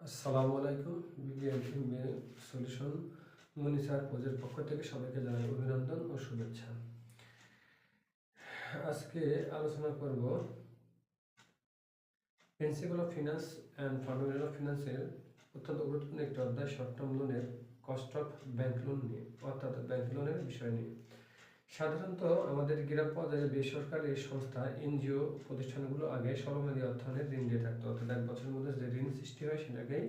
আসসালামু আলাইকুম। BBM solution মনিসার কোচের পক্ষ থেকে সবাইকে জানাই অভিনন্দন ও শুভেচ্ছা। আজকে আলোচনা করব principal of finance and fundamental of ফিনান্সের অত্যন্ত গুরুত্বপূর্ণ একটি অধ্যায় শর্ট টার্ম লোনের কস্ট অফ ব্যাংক লোন নিয়ে, অর্থাৎ ব্যাংক লোনের বিষয় নিয়ে। সাধারণত আমাদের গ্রাম পর্যায়ে বেসরকারি সংস্থা এনজিও প্রতিষ্ঠানগুলো আগে স্বল্পমেয়াদী অর্থায়নের ঋণ দিয়ে থাকতো, অর্থাৎ এক বছরের মধ্যে যে ঋণ সৃষ্টি হয় সেটাকেই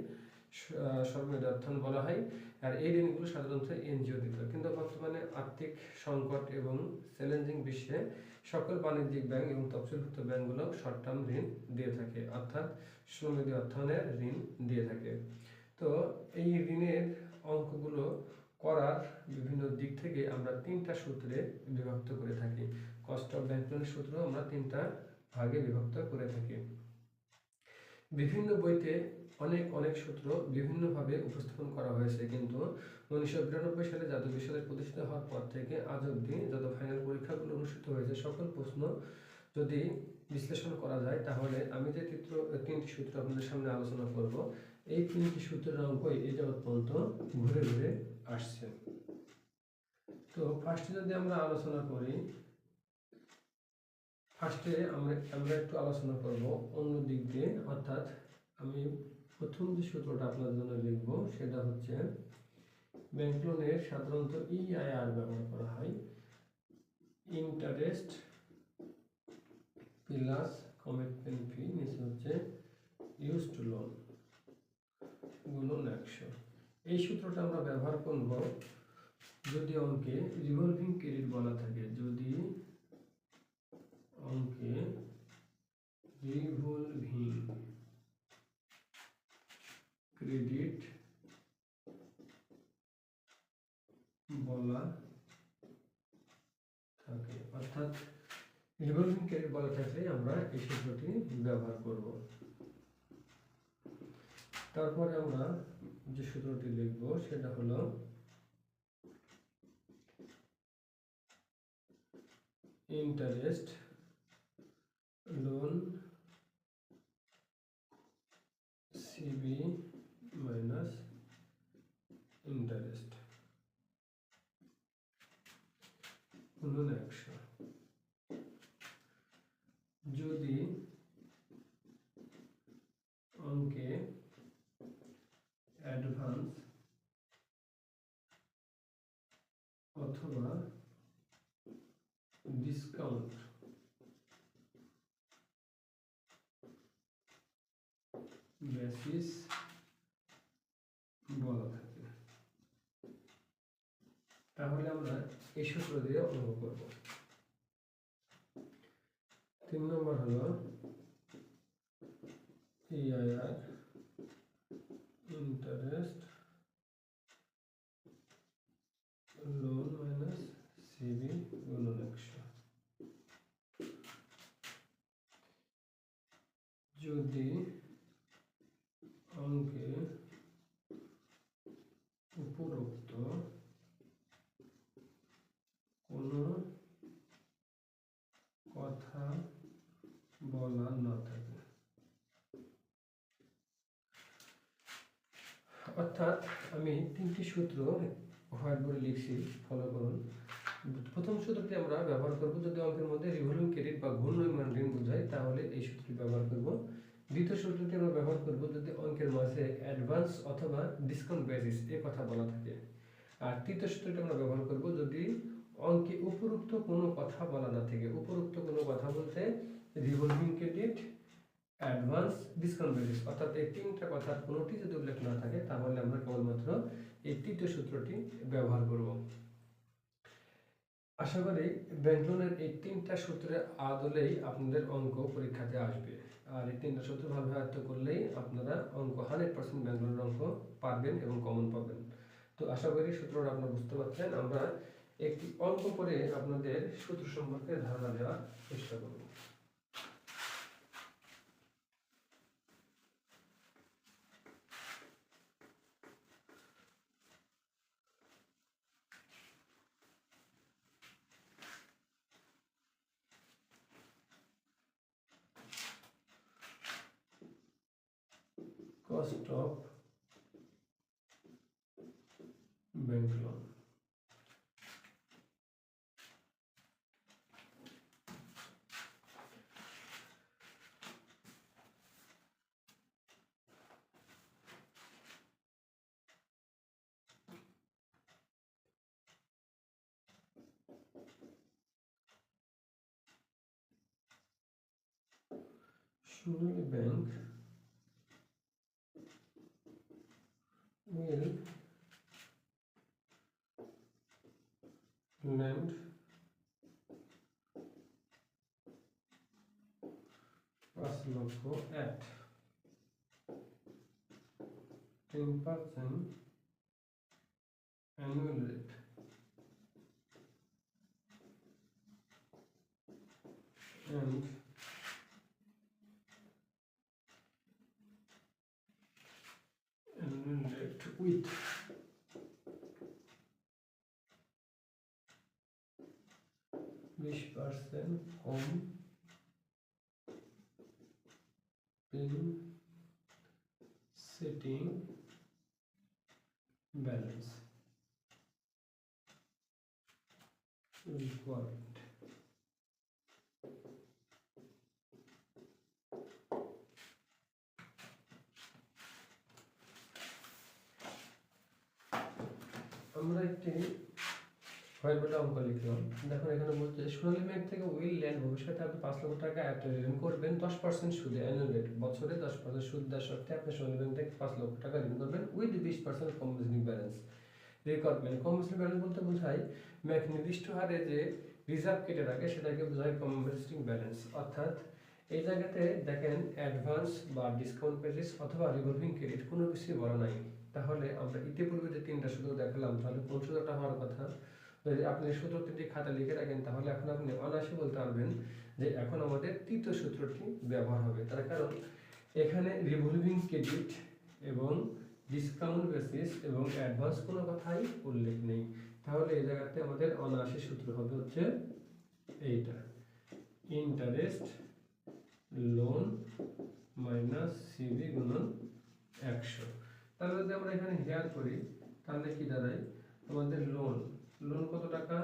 স্বল্পমেয়াদী অর্থায়ন বলা হয়। আর এই ঋণগুলো সাধারণত এনজিও দিত, কিন্তু বর্তমানে আর্থিক সংকট এবং চ্যালেঞ্জিং বিশ্বে সকল বাণিজ্যিক ব্যাংক এবং তফসিলভুক্ত ব্যাংকগুলো শর্ট টার্ম ঋণ দিয়ে থাকে, অর্থাৎ স্বল্পমেয়াদী অর্থায়নের ঋণ দিয়ে থাকে। তো এই ঋণের অঙ্কগুলো করার বিভিন্ন দিক থেকে আমরা তিনটা সূত্রে বিভক্ত করে থাকি। কস্ট অফ ব্যাংক লোনের সূত্র আমরা তিনটা ভাগে বিভক্ত করে থাকি। বিভিন্ন বইতে অনেক সূত্র বিভিন্নভাবে উপস্থাপন করা হয়েছে, কিন্তু 1992 সালে জাতীয় বিশ্ববিদ্যালয় প্রতিষ্ঠিত হওয়ার পর থেকে আজ অবধি যত ফাইনাল পরীক্ষাগুলো অনুষ্ঠিত হয়েছে সকল প্রশ্ন যদি বিশ্লেষণ করা যায়, তাহলে আমি যে তিনটি সূত্র আপনাদের সামনে আলোচনা করব, এই তিনটি সূত্রের অঙ্কই এই যাবৎ পর্যন্ত ঘুরে ঘুরে আসছে। তো ফার্স্টে যদি আমরা আলোচনা করি, ফার্স্টে আমরা একটু আলোচনা করব অন্য দিক দিয়ে, অর্থাৎ আমি প্রথম যে সূত্রটা আপনার জন্য লিখব সেটা হচ্ছে ব্যাংক লোনের সাধারণত ইআইআর ব্যবহার করা হয়, ইন্টারেস্ট প্লাস কমিটমেন্ট ফি, নিচে হচ্ছে ইউজড লোন গুণন 100। এই সূত্রটা আমরা ব্যবহার করব যদি অঙ্কে রিভলভিং ক্রেডিট বলা থাকে, যদি অঙ্কে রিভলভিং ক্রেডিট বলা থাকে, অর্থাৎ রিভলভিং ক্রেডিট বলা থাকলে আমরা এই সূত্রটি ব্যবহার করব। তারপরে আমরা যে সূত্রটি লিখব সেটা হলো interest loan CB minus interest গুণন 100। যদি অঙ্কে অ্যাডভান্স অথবা ডিসকাউন্ট বেসিস বলা থাকে, তাহলে আমরা এই সূত্র দিয়ে অঙ্ক করব। 3 নম্বর হলো EIR interest loan minus CB গুণন 100। যদি অঙ্কে উপরোক্ত কোনো কথা বলা না থাকে, অর্থাৎ আমি তিনটি সূত্র হোয়াইট বোর্ডে লিখছি, ফলো করুন। প্রথম সূত্রটি আমরা ব্যবহার করব যদি অঙ্কের মধ্যে রিভলভিং ক্রেডিট বা ঘূর্ণয়মান ঋণ বোঝায়, তাহলে এই সূত্রটি ব্যবহার করব। দ্বিতীয় সূত্রটি আমরা ব্যবহার করব যদি অঙ্কের মাঝে অ্যাডভান্স অথবা ডিসকাউন্ট বেসিস এ কথা বলা থাকে। আর তৃতীয় সূত্রটি আমরা ব্যবহার করব যদি অঙ্কে উপরোক্ত কোনো কথা বলা না থাকে। উপরোক্ত কোনো কথা বলতে revolving credit, advance, discount basis, অর্থাৎ এই তিনটা কথার কোনোটি যদি উল্লেখ না থাকে, তাহলে আমরা কেবলমাত্র এই তৃতীয় সূত্রটি ব্যবহার করব। আশা করি ব্যাংক লোনের এই তিনটা সূত্রের আদলেই আপনাদের অঙ্ক পরীক্ষাতে আসবে, আর এই তিনটা সূত্র ভালোভাবে আয়ত্ত করলেই আপনারা অঙ্ক 100% ব্যাংক লোনের অঙ্ক পারবেন এবং কমন পাবেন। তো আশা করি সূত্রটা আপনারা বুঝতে পারছেন। আমরা একটি অঙ্ক করে আপনাদের সূত্র সম্পর্কে ধারণা দেওয়ার চেষ্টা করব। ক cost of bank loan. Surely bank will lend 5 লক্ষ at 10% annual rate and annual rate with 20% home in setting balance requirement. আমরা একটি হোয়াইট বোর্ডে অঙ্ক লিখলাম। দেখুন এখানে বলছে সোনালী ব্যাংক থেকে উইল ল্যান্ড ভবিষ্যতে আপনি 5 লক্ষ টাকা ঋণ করবেন 10% সুদে, অ্যানুয়াল রেট বছরে 10% সুদ দেওয়ার সত্ত্বে আপনি সোনালী ব্যাংক থেকে 5 লক্ষ টাকা ঋণ করবেন with 20% compensating balance requirement. Compensating balance বলতে বোঝায় নির্দিষ্ট হারে যে রিজার্ভ কেটে রাখে সেটাকে বোঝায় কম্পেনসেটিং ব্যালেন্স। অর্থাৎ এই জায়গাতে দেখেন অ্যাডভান্স বা ডিসকাউন্ট পেজেস অথবা রিভলভিং ক্রেডিট কোনো কিছুই বলা নাই। তাহলে আমরা ইতিপূর্বে যে 3টা সূত্র দেখালাম তাহলে কোন সূত্রটা হওয়ার কথা? যদি আপনি সূত্র 3টি খাতা লিখে রাখেন তাহলে এখন আপনি অনায়াসে বলতে পারবেন যে এখন আমাদের তৃতীয় সূত্রটি ব্যবহার হবে। তার কারণ এখানে রিভলভিং ক্রেডিট এবং ডিসকাউন্ট বেসিস এবং অ্যাডভান্স কোনো কথাই উল্লেখ নেই। তাহলে এই জায়গাতে আমাদের অনায়াসে সূত্র হবে হচ্ছে এইটা, ইন্টারেস্ট লোন মাইনাস সিবি গুণন 100। তাহলে যদি আমরা এখানে হেয়ার করি তাহলে কি দাঁড়ায় আমাদের লোন কত টাকা?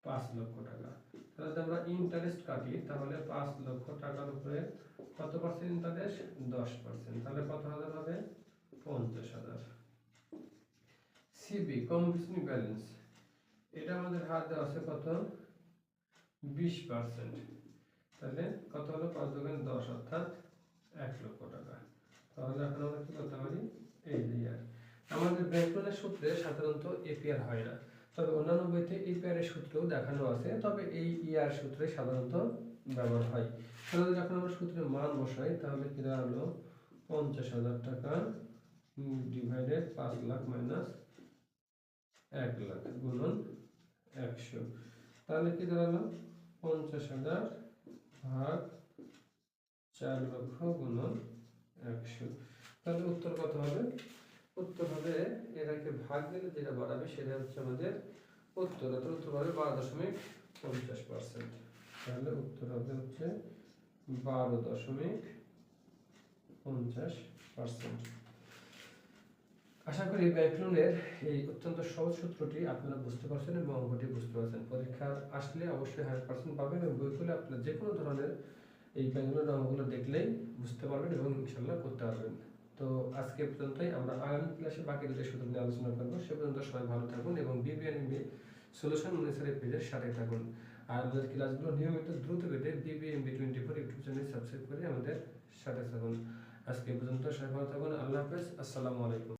5 লক্ষ টাকা। তাহলে যদি আমরা ইন্টারেস্ট কাটি তাহলে 5 লক্ষ টাকার উপরে কত পার্সেন্ট ইন্টারেস্ট? 10%। তাহলে কত হাজার হবে? 50,000। সিবি কম্পেনসেটিং ব্যালেন্স, এটা আমাদের হাত দেওয়া আছে কত? 20%। তাহলে কত হলো? 5 × 10 অর্থাৎ 1 লক্ষ টাকা। তাহলে এখন আমরা কি করতে পারি? এই যে ইয়ার আমাদের ব্যাংক লোনের সূত্রে সাধারণত এপিআর হয় না, তবে অন্যান্য বইতে এপিআর এর সূত্রও দেখানো আছে, তবে এই ইয়ার সূত্রে সাধারণত ব্যবহার হয়। তাহলে যখন আমরা সূত্রের মান বসাই তাহলে কি দাঁড়ালো? 50,000 টাকা ডিভাইডেড 5 লাখ মাইনাস 1 লাখ গুণন 100। তাহলে কি দাঁড়ালো? 50,000 ভাগ 4 লক্ষ গুণন 100। তাহলে উত্তর কত হবে? উত্তর হবে এটাকে ভাগ দিলে যেটা বাড়াবে সেটা হচ্ছে আমাদের উত্তর। উত্তর হবে 12.50%। তাহলে উত্তর হবে হচ্ছে 12.50%। আশা করি ব্যাংক লোনের এই অত্যন্ত সহজ সূত্রটি আপনারা বুঝতে পারছেন এবং অঙ্কটি বুঝতে পারছেন। পরীক্ষা আসলে অবশ্যই 100% পাবেন এবং বই খুলে আপনারা যে কোনো ধরনের এই ব্যাংক লোনের অঙ্কগুলো দেখলেই বুঝতে পারবেন এবং ইনশাল্লাহ করতে পারবেন। তো আজকে পর্যন্তই, আমরা আগামী ক্লাসে বাকি দুটো সূত্র নিয়ে আলোচনা করবো। সে পর্যন্ত সবাই ভালো থাকুন এবং বিবিএনএমবি সলিউশন অনুসারে পেজের সাথে থাকুন। আর আমাদের ক্লাসগুলো নিয়মিত দ্রুত পেতে বিবিএনবি 24 ইউটিউব চ্যানেল সাবস্ক্রাইব করে আমাদের সাথে থাকুন। আজকে পর্যন্ত সবাই ভালো থাকুন। আল্লাহ হাফেজ। আসসালামু আলাইকুম।